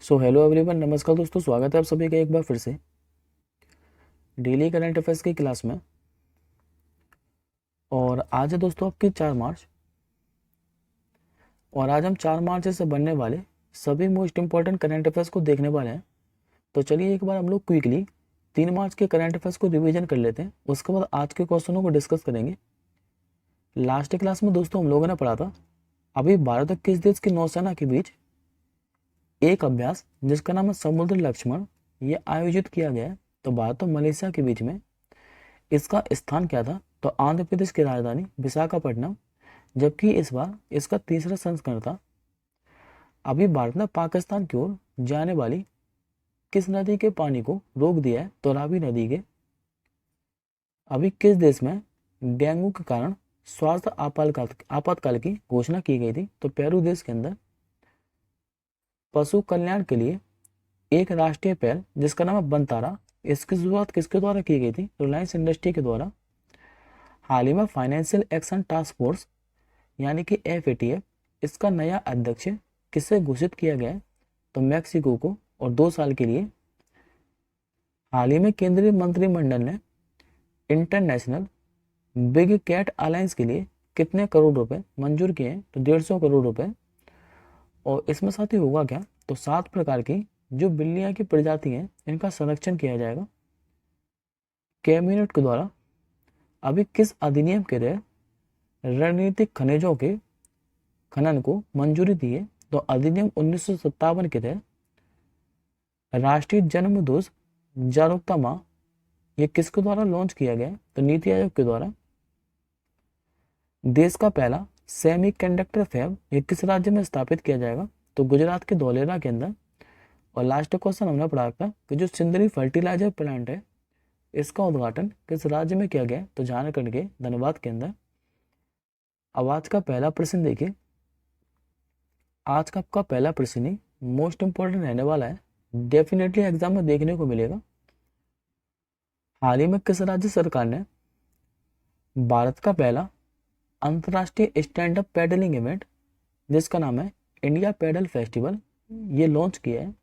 So hello everyone, नमस्कार दोस्तों। स्वागत है आप सभी का एक बार फिर से डेली करंट अफेयर्स की क्लास में। और आज है दोस्तों आपकी 4 मार्च। और आज हम 4 मार्च से बनने वाले सभी मोस्ट इंपॉर्टेंट करंट अफेयर्स को देखने वाले हैं। तो चलिए एक बार हम लोग क्विकली 3 मार्च के करंट अफेयर्स को रिवीजन कर लेते हैं। उसके बाद आज के क्वेश्चनों को डिस्कस करेंगे। लास्ट क्लास में दोस्तों हम लोगों ने पढ़ा था अभी भारत और किस देश की नौसेना के बीच एक अभ्यास जिसका नाम है समुद्र लक्ष्मण, ये आयोजित किया गया है। तो भारत और मलेशिया के बीच में इसका स्थान क्या था? तो आंध्र प्रदेश की राजधानी विशाखापट्टनम, जबकि इस बार इसका तीसरा संस्करण था। अभी भारत ने पाकिस्तान की ओर जाने वाली किस नदी के पानी को रोक दिया है? तो रावी नदी के। अभी किस देश में डेंगू के कारण स्वास्थ्य आपातकाल की घोषणा की गई थी? तो पेरू देश के अंदर। पशु कल्याण के लिए एक राष्ट्रीय पहल जिसका नाम है बनतारा, इसकी शुरुआत किसके द्वारा की गई थी? रिलायंस इंडस्ट्री के द्वारा। हाल ही में फाइनेंशियल एक्शन टास्क फोर्स यानी कि FATF, इसका नया अध्यक्ष किसे घोषित किया गया है? तो मैक्सिको को, और 2 साल के लिए। हाल ही में केंद्रीय मंत्रिमंडल ने इंटरनेशनल बिग कैट अलायंस के लिए कितने करोड़ रुपए मंजूर किए हैं? तो 150 करोड़ रुपए। और इसमें साथ ही होगा क्या? तो 7 प्रकार की जो बिल्लियां की प्रजाति हैं इनका संरक्षण किया जाएगा कैबिनेट के द्वारा। अभी किस अधिनियम के तहत रणनीतिक खनिजों के खनन को मंजूरी दी है? तो अधिनियम 1957 के तहत। राष्ट्रीय जन्म दिवस जागरूकता माह ये किसके द्वारा लॉन्च किया गया? तो नीति आयोग के द्वारा। देश का पहला सेमीकंडक्टर फैब ये किस राज्य में स्थापित किया जाएगा? तो गुजरात के धौलेरा के अंदर। और लास्ट क्वेश्चन हमने पढ़ा था कि जो सिंदरी फर्टिलाइजर प्लांट है इसका उद्घाटन किस राज्य में किया गया? तो झारखंड के धनबाद के अंदर। अब आज का पहला प्रश्न देखिए। आज का आपका पहला प्रश्न ही मोस्ट इंपॉर्टेंट रहने वाला है, डेफिनेटली एग्जाम में देखने को मिलेगा। हाल ही में किस राज्य सरकार ने भारत का पहला अंतर्राष्ट्रीय स्टैंड अप पैडलिंग इवेंट जिसका नाम है इंडिया पैडल फेस्टिवल ये लॉन्च किया है?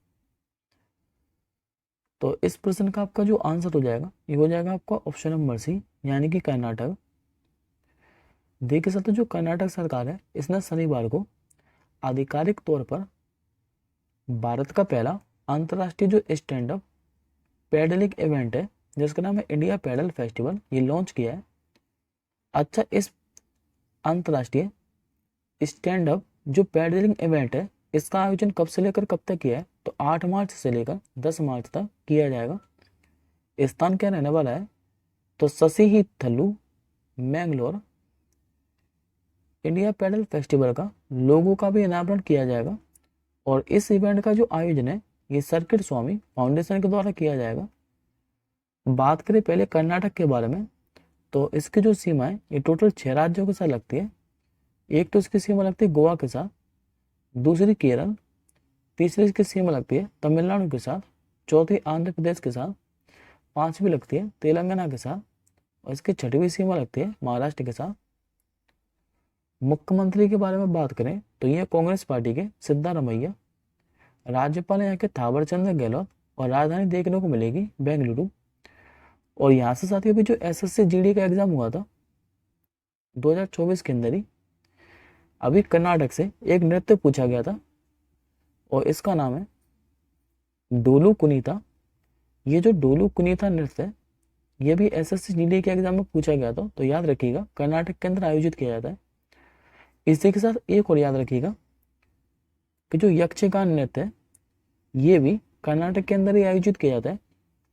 तो इस प्रश्न का आपका जो आंसर हो जाएगा ये हो जाएगा आपका ऑप्शन नंबर सी, यानी कि कर्नाटक। देखिए साथियों, जो कर्नाटक सरकार है इसने शनिवार को आधिकारिक तौर पर भारत का पहला अंतर्राष्ट्रीय जो स्टैंड अप पैडलिंग इवेंट है जिसका नाम है इंडिया पैडल फेस्टिवल ये लॉन्च किया है। अच्छा, इस अंतर्राष्ट्रीय स्टैंड अप जो पैडलिंग इवेंट है इसका आयोजन कब से लेकर कब तक किया है? तो 8 मार्च से लेकर 10 मार्च तक किया जाएगा। स्थान क्या रहने वाला है? तो शशि ही थल्लू, मैंगलोर। इंडिया पैडल फेस्टिवल का लोगों का भी अनावरण किया जाएगा। और इस इवेंट का जो आयोजन है ये सर्किट स्वामी फाउंडेशन के द्वारा किया जाएगा। बात करें पहले कर्नाटक के बारे में, तो इसकी जो सीमा है ये टोटल 6 राज्यों के साथ लगती है। एक तो इसकी सीमा लगती है गोवा के साथ, दूसरी केरल, तीसरी इसकी सीमा लगती है तमिलनाडु के साथ, चौथी आंध्र प्रदेश के साथ, पांचवी लगती है तेलंगाना के साथ, और इसकी छठवीं सीमा लगती है महाराष्ट्र के साथ। मुख्यमंत्री के बारे में बात करें तो ये कांग्रेस पार्टी के सिद्धारमैया। राज्यपाल यहाँ के थावरचंद गहलोत, और राजधानी देखने को मिलेगी बेंगलुरु। और यहाँ से साथ ही अभी जो SSC GD का एग्जाम हुआ था 2024 के अंदर ही, अभी कर्नाटक से एक नृत्य पूछा गया था और इसका नाम है डोलू कुनीता। ये जो डोलू कुनीता नृत्य है ये भी SSC GD के एग्जाम में पूछा गया था, तो याद रखिएगा कर्नाटक के अंदर आयोजित किया जाता है। इसी के साथ एक और याद रखिएगा कि जो यक्षगान नृत्य है ये भी कर्नाटक के अंदर ही आयोजित किया जाता है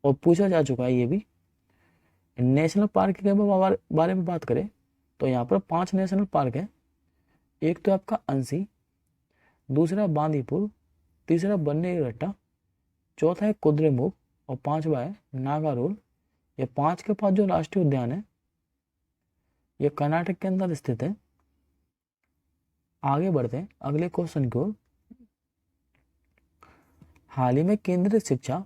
और पूछा जा चुका है ये भी। नेशनल पार्क के बारे में बात करें तो यहाँ पर 5 नेशनल पार्क है। एक तो आपका अंसी, दूसरा बांदीपुर, तीसरा बन्नेरघट्टा, चौथा है कुद्रेमुख, और पांचवा है नागारोल। ये 5 के 5 जो राष्ट्रीय उद्यान है ये कर्नाटक के अंदर स्थित है। आगे बढ़ते हैं अगले क्वेश्चन की ओर। हाल ही में केंद्रीय शिक्षा,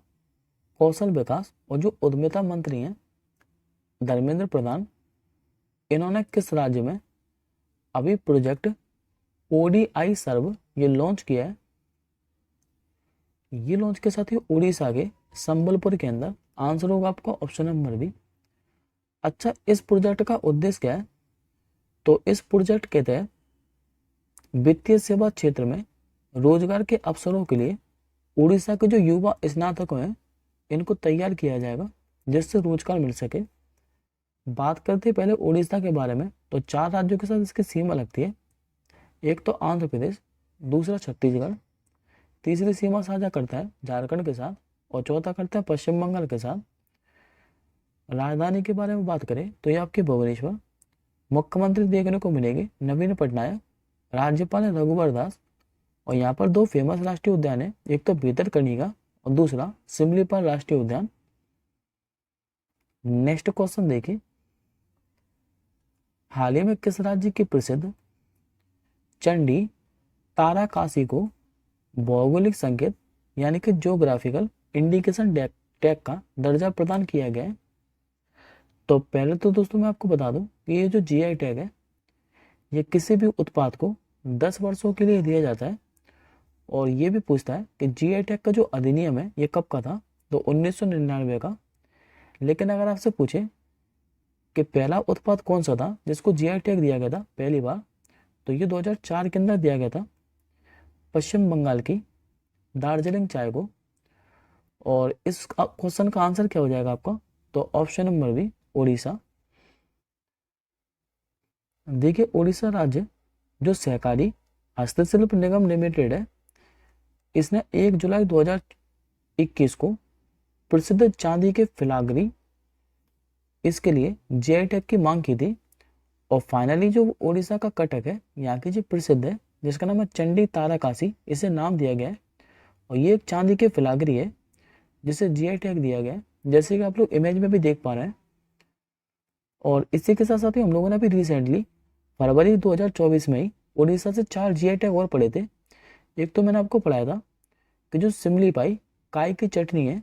कौशल विकास और जो उद्यमिता मंत्री हैं धर्मेंद्र प्रधान, इन्होंने किस राज्य में अभी प्रोजेक्ट ODI सर्व ये लॉन्च किया है? ये लॉन्च के साथ ही उड़ीसा के संबलपुर के अंदर। आंसर होगा आपका ऑप्शन नंबर बी। अच्छा, इस प्रोजेक्ट का उद्देश्य क्या है? तो इस प्रोजेक्ट के तहत वित्तीय सेवा क्षेत्र में रोजगार के अवसरों के लिए उड़ीसा के जो युवा स्नातक हैं इनको तैयार किया जाएगा, जिससे रोजगार मिल सके। बात करते हैं पहले उड़ीसा के बारे में, तो 4 राज्यों के साथ इसकी सीमा लगती है। एक तो आंध्र प्रदेश, दूसरा छत्तीसगढ़, तीसरी सीमा साझा करता है झारखंड के साथ, और चौथा करता है पश्चिम बंगाल के साथ। राजधानी के बारे में बात करें तो ये आपकी भुवनेश्वर। मुख्यमंत्री देखने को मिलेंगे नवीन पटनायक, राज्यपाल है रघुवर दास, और यहाँ पर 2 फेमस राष्ट्रीय उद्यान है, एक तो भितरकनिका और दूसरा सिमलीपाल राष्ट्रीय उद्यान। नेक्स्ट क्वेश्चन देखिए, हाल ही में किस राज्य की प्रसिद्ध चंडी ताराकाशी को भौगोलिक संकेत यानी कि ज्योग्राफिकल इंडिकेशन टैग का दर्जा प्रदान किया गया है? तो पहले तो दोस्तों मैं आपको बता दूं कि ये जो जीआई टैग है ये किसी भी उत्पाद को 10 वर्षों के लिए दिया जाता है। और ये भी पूछता है कि जीआई टैग का जो अधिनियम है ये कब का था? तो 1999 का। लेकिन अगर आपसे पूछे कि पहला उत्पाद कौन सा था जिसको जीआई टैग दिया गया था पहली बार, तो ये 2004 के अंदर दिया गया था, पश्चिम बंगाल की दार्जिलिंग चाय को। और इस क्वेश्चन का आंसर क्या हो जाएगा आपका? तो ऑप्शन नंबर बी, उड़ीसा। देखिए, उड़ीसा राज्य जो सहकारी हस्तशिल्प निगम लिमिटेड है, इसने 1 जुलाई 2021 को प्रसिद्ध चांदी के फिलाग्री इसके लिए जीआई टैग की मांग की थी। और फाइनली जो उड़ीसा का कटक है यहाँ की जो प्रसिद्ध है, जिसका नाम है चंडी ताराकाशी, इसे नाम दिया गया है। और ये एक चांदी के फिलाग्री है जिसे जीआई टैग दिया गया है, जैसे कि आप लोग इमेज में भी देख पा रहे हैं। और इसी के साथ साथ ही हम लोगों ने अभी रिसेंटली फरवरी 2024 में ही उड़ीसा से 4 जीआई टैग और पढ़े थे। एक तो मैंने आपको पढ़ाया था कि जो सिमली पाई काय की चटनी है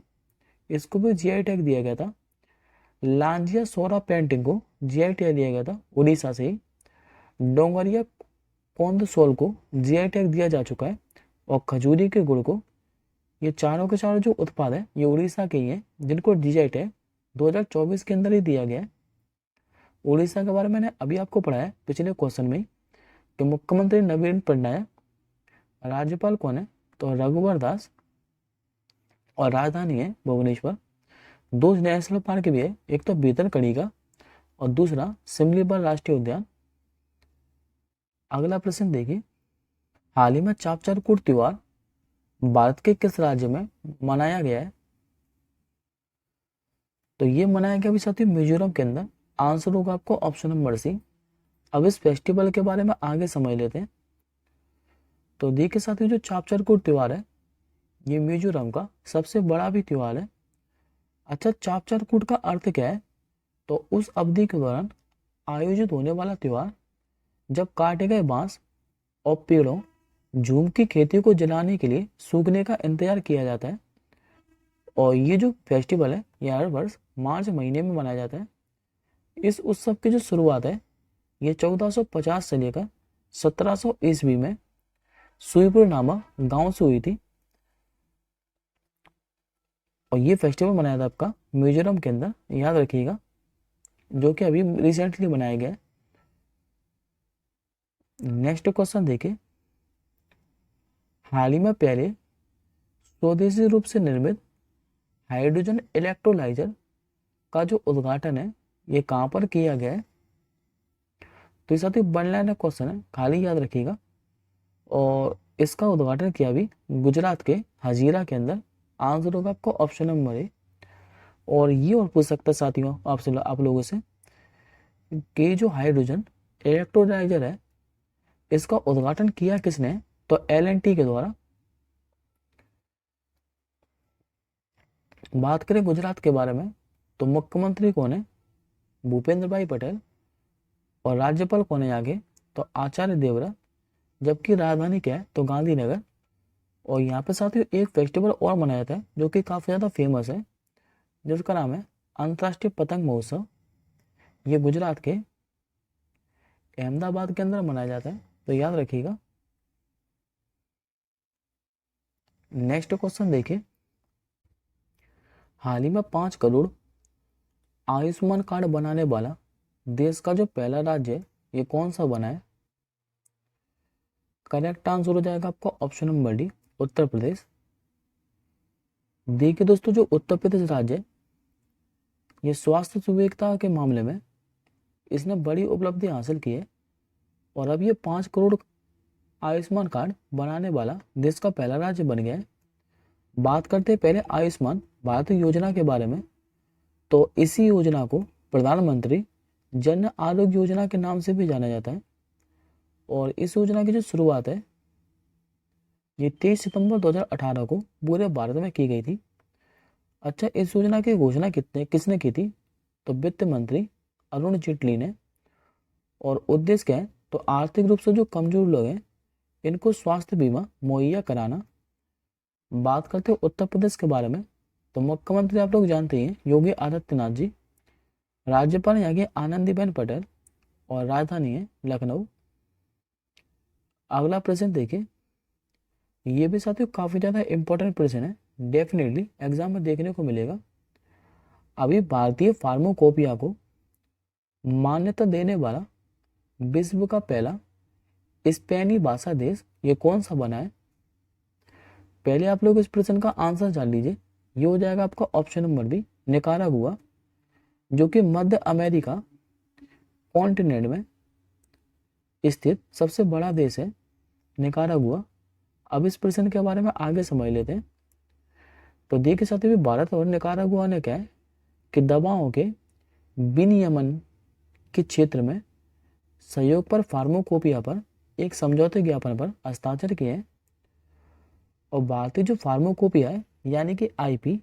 इसको भी जीआई टैग दिया गया था। लांजिया सोरा पेंटिंग को जीआई टैग दिया गया था उड़ीसा से ही। डोंगरिया कोंद सोल को जीआई टैग दिया जा चुका है। और खजूरी के गुड़ को, ये चारों के चारों जो उत्पाद है ये उड़ीसा के ही हैं जिनको जीआई टैग 2024 के अंदर ही दिया गया है। उड़ीसा के बारे में मैंने अभी आपको पढ़ाया पिछले क्वेश्चन में कि मुख्यमंत्री नवीन पटनायक, राज्यपाल कौन है? तो रघुवर दास, और राजधानी है भुवनेश्वर। 2 नेशनल पार्क भी है, एक तो भितरकनिका और दूसरा सिमलीपाल राष्ट्रीय उद्यान। अगला प्रश्न देखिए, हाल ही में चापचारकूट त्योहार भारत के किस राज्य में मनाया गया है? तो ये मनाया गया भी साथियों मिजोरम के अंदर। आंसर होगा आपको ऑप्शन नंबर सी। अब इस फेस्टिवल के बारे में आगे समझ लेते हैं। तो देखिए साथियों, जो चापचारकूट त्योहार है ये मिजोरम का सबसे बड़ा भी त्योहार है। अच्छा, चापचारकूट का अर्थ क्या है? तो उस अवधि के दौरान आयोजित होने वाला त्योहार जब काटे गए बांस और पेड़ों झूम की खेती को जलाने के लिए सूखने का इंतजार किया जाता है। और ये जो फेस्टिवल है ये हर वर्ष मार्च महीने में मनाया जाता है। इस उत्सव की जो शुरुआत है ये 1450 से लेकर 1700 ईस्वी में सुईपुर नामक गांव से हुई थी। और ये फेस्टिवल मनाया था आपका मिजोरम के अंदर, याद रखिएगा, जो कि अभी रिसेंटली मनाया गया है। नेक्स्ट क्वेश्चन देखिए, हाल ही में पहले स्वदेशी रूप से निर्मित हाइड्रोजन इलेक्ट्रोलाइजर का जो उद्घाटन है ये कहाँ पर किया गया है? तो ये साथ ही वन लाइनर क्वेश्चन है, खाली याद रखिएगा। और इसका उद्घाटन किया भी गुजरात के हजीरा के अंदर। आंसर होगा आपको ऑप्शन नंबर ए। और ये और पूछ सकता है साथियों आपसे, आप लोगों से, कि जो हाइड्रोजन इलेक्ट्रोलाइजर है इसका उद्घाटन किया किसने? तो एल&टी के द्वारा। बात करें गुजरात के बारे में तो मुख्यमंत्री कौन है? भूपेंद्र भाई पटेल। और राज्यपाल कौन है आगे? तो आचार्य देवव्रत। जबकि राजधानी क्या है? तो गांधीनगर। और यहाँ पे साथियों एक फेस्टिवल और मनाया जाता है जो कि काफ़ी ज़्यादा फेमस है, जिसका नाम है अंतर्राष्ट्रीय पतंग महोत्सव। ये गुजरात के अहमदाबाद के अंदर मनाया जाता है, तो याद रखिएगा। नेक्स्ट क्वेश्चन देखिए, हाल ही में 5 करोड़ आयुष्मान कार्ड बनाने वाला देश का जो पहला राज्य है ये कौन सा बना है? करेक्ट आंसर हो जाएगा आपका option number D, Uttar Pradesh. देखिए दोस्तों, जो उत्तर प्रदेश राज्य है ये स्वास्थ्य सुविधा के मामले में इसने बड़ी उपलब्धि हासिल की है और अब ये 5 करोड़ आयुष्मान कार्ड बनाने वाला देश का पहला राज्य बन गया है। बात करते हैं पहले आयुष्मान भारत योजना के बारे में। तो इसी योजना को प्रधानमंत्री जन आरोग्य योजना के नाम से भी जाना जाता है और इस योजना की जो शुरुआत है ये 23 सितंबर 2018 को पूरे भारत में की गई थी। अच्छा, इस योजना की घोषणा किसने की थी? तो वित्त मंत्री अरुण जेटली ने। और उद्देश्य क्या है? तो आर्थिक रूप से जो कमजोर लोग हैं इनको स्वास्थ्य बीमा मुहैया कराना। बात करते हैं उत्तर प्रदेश के बारे में। तो मुख्यमंत्री आप लोग जानते हैं योगी आदित्यनाथ जी, राज्यपाल यहाँ की आनंदीबेन पटेल और राजधानी है लखनऊ। अगला प्रश्न देखिए, ये भी साथियों काफी ज्यादा इंपॉर्टेंट प्रश्न है, डेफिनेटली एग्जाम में देखने को मिलेगा। अभी भारतीय फार्माकोपिया को मान्यता देने वाला विश्व का पहला स्पेनी भाषा देश ये कौन सा बना है? पहले आप लोग इस प्रश्न का आंसर जान लीजिए। ये हो जाएगा आपका ऑप्शन नंबर बी, निकारागुआ, जो कि मध्य अमेरिका कॉन्टिनेंट में स्थित सबसे बड़ा देश है निकारागुआ। अब इस प्रश्न के बारे में आगे समझ लेते हैं। तो देखिए साथियों, भारत और निकारागुआ ने क्या है कि दवाओं के विनियमन के क्षेत्र में सहयोग पर फार्माकोपिया पर एक समझौते ज्ञापन पर हस्ताक्षर किए हैं। और भारतीय जो फार्माकोपिया है यानी कि आईपी,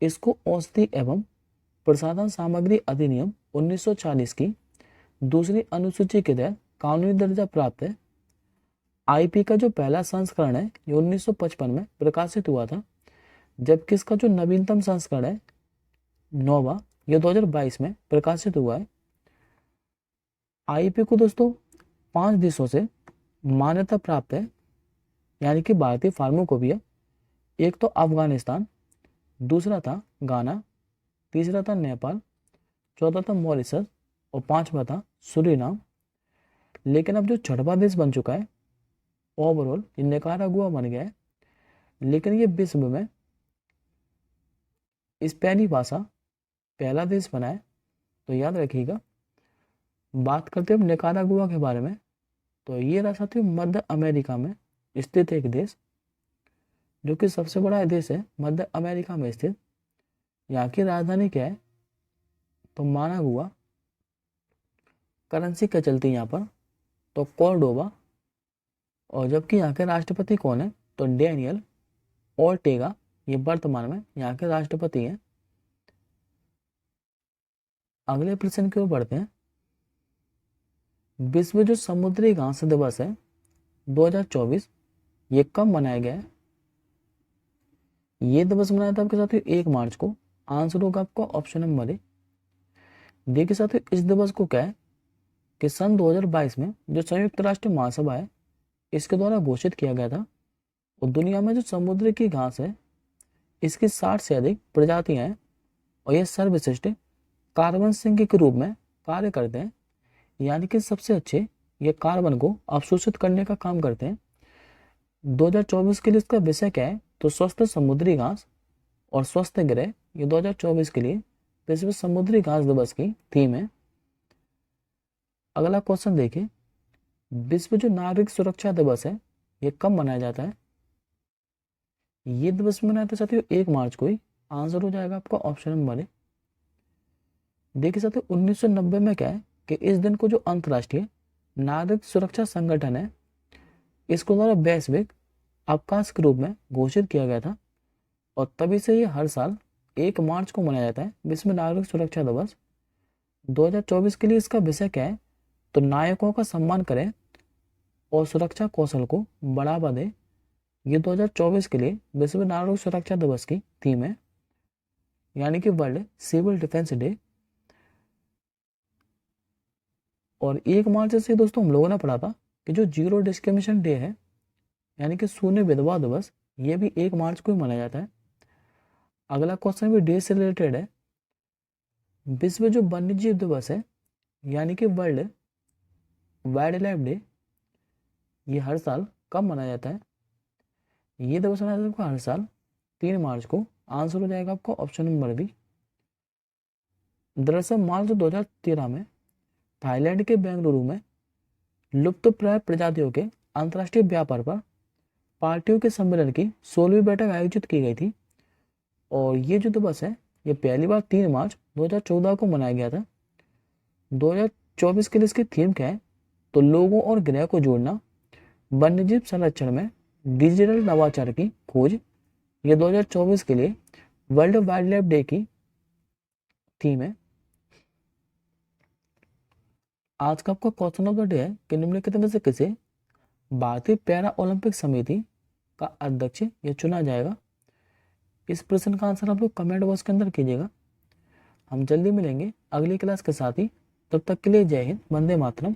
इसको औषधि एवं प्रसाधन सामग्री अधिनियम 1940 की दूसरी अनुसूची के तहत कानूनी दर्जा प्राप्त है। आईपी का जो पहला संस्करण है ये 1955 में प्रकाशित हुआ था, जबकि इसका जो नवीनतम संस्करण है नोवा ये 2022 में प्रकाशित हुआ है। आईपी को दोस्तों 5 देशों से मान्यता प्राप्त है, यानी कि भारतीय फार्माकोपिया। एक तो अफगानिस्तान, दूसरा था गाना, तीसरा था नेपाल, चौथा था मॉरिशस और पांचवा था सूरीनाम। लेकिन अब जो छठवां देश बन चुका है ओवरऑल ये निकारागुआ बन गया है, लेकिन ये विश्व में स्पेनी भाषा पहला देश बना है, तो याद रखिएगा। बात करते हैं निकारागुआ के बारे में। तो ये रहा साथियों मध्य अमेरिका में स्थित एक देश, जो कि सबसे बड़ा देश है मध्य अमेरिका में स्थित। यहाँ की राजधानी क्या है? तो मानागुआ। करेंसी क्या चलती है यहाँ पर? तो कॉर्डोबा। और जबकि यहाँ के राष्ट्रपति कौन है? तो डेनियल ओर्टेगा, ये वर्तमान में यहाँ के राष्ट्रपति हैं। अगले प्रश्न की ओर बढ़ते हैं। विश्व जो समुद्री घास दिवस है 2024 ये कब मनाया गया है? ये दिवस मनाया था आपके साथियों 1 मार्च को। आंसर होगा आपको ऑप्शन नंबर ए। देखिए साथियों, इस दिवस को क्या है कि सन 2022 में जो संयुक्त राष्ट्र महासभा है इसके द्वारा घोषित किया गया था। और दुनिया में जो समुद्र की घास है इसकी 60 से अधिक प्रजातियां हैं और ये सर्वश्रेष्ठ कार्बन सिंक के रूप में कार्य करते हैं, यानी कि सबसे अच्छे ये कार्बन को अवशोषित करने का काम करते हैं। 2024 के लिए इसका विषय क्या है? तो स्वस्थ समुद्री घास और स्वस्थ ग्रह, ये 2024 के लिए विश्व समुद्री घास दिवस की थीम है। अगला क्वेश्चन देखिए, विश्व जो नागरिक सुरक्षा दिवस है ये कब मनाया जाता है? ये दिवस मनाया था साथियों 1 मार्च को ही। आंसर हो जाएगा आपका ऑप्शन नंबर ए। देखिए साथियों, 1990 में क्या है कि इस दिन को जो अंतर्राष्ट्रीय नागरिक सुरक्षा संगठन है इसको द्वारा वैश्विक अवकाश के रूप में घोषित किया गया था। और तभी से ये हर साल 1 मार्च को मनाया जाता है विश्व नागरिक सुरक्षा दिवस। 2024 के लिए इसका विषय क्या है? तो नायकों का सम्मान करें और सुरक्षा कौशल को बढ़ावा दें। ये 2024 के लिए विश्व नागरिक सुरक्षा दिवस की थीम है, यानी कि वर्ल्ड सिविल डिफेंस डे। और 1 मार्च से दोस्तों हम लोगों ने पढ़ा था कि जो जीरो डिस्क्रिमिनेशन डे है, यानी कि शून्य भेदभाव दिवस, ये भी 1 मार्च को ही मनाया जाता है। अगला क्वेश्चन भी डे से रिलेटेड है। विश्व जो वन्य जीव दिवस है यानी कि वर्ल्ड वाइल्ड लाइफ डे, ये हर साल कब मनाया जाता है? ये दिवस मनाया जाता है हर साल 3 मार्च को। आंसर हो जाएगा आपका ऑप्शन नंबर बी। दरअसल मार्च 2013 में थाईलैंड के बेंगलुरु में लुप्त प्राय प्रजातियों के अंतर्राष्ट्रीय व्यापार पर पार्टियों के सम्मेलन की 16वीं बैठक आयोजित की गई थी। और ये जो दिवस है ये पहली बार 3 मार्च 2014 को मनाया गया था। 2024 के लिए इसकी थीम क्या है? तो लोगों और ग्रह को जोड़ना, वन्यजीव संरक्षण में डिजिटल नवाचार की खोज। ये 2024 के लिए वर्ल्ड वाइल्ड लाइफ डे की थीम है। आज का आपका क्वेश्चन ऑफ द डे है कि निम्नलिखित में से किसे भारतीय पैरा ओलंपिक समिति का अध्यक्ष या चुना जाएगा? इस प्रश्न का आंसर आप लोग कमेंट बॉक्स के अंदर कीजिएगा। हम जल्दी मिलेंगे अगली क्लास के साथ ही। तब तक के लिए जय हिंद, वंदे मातरम।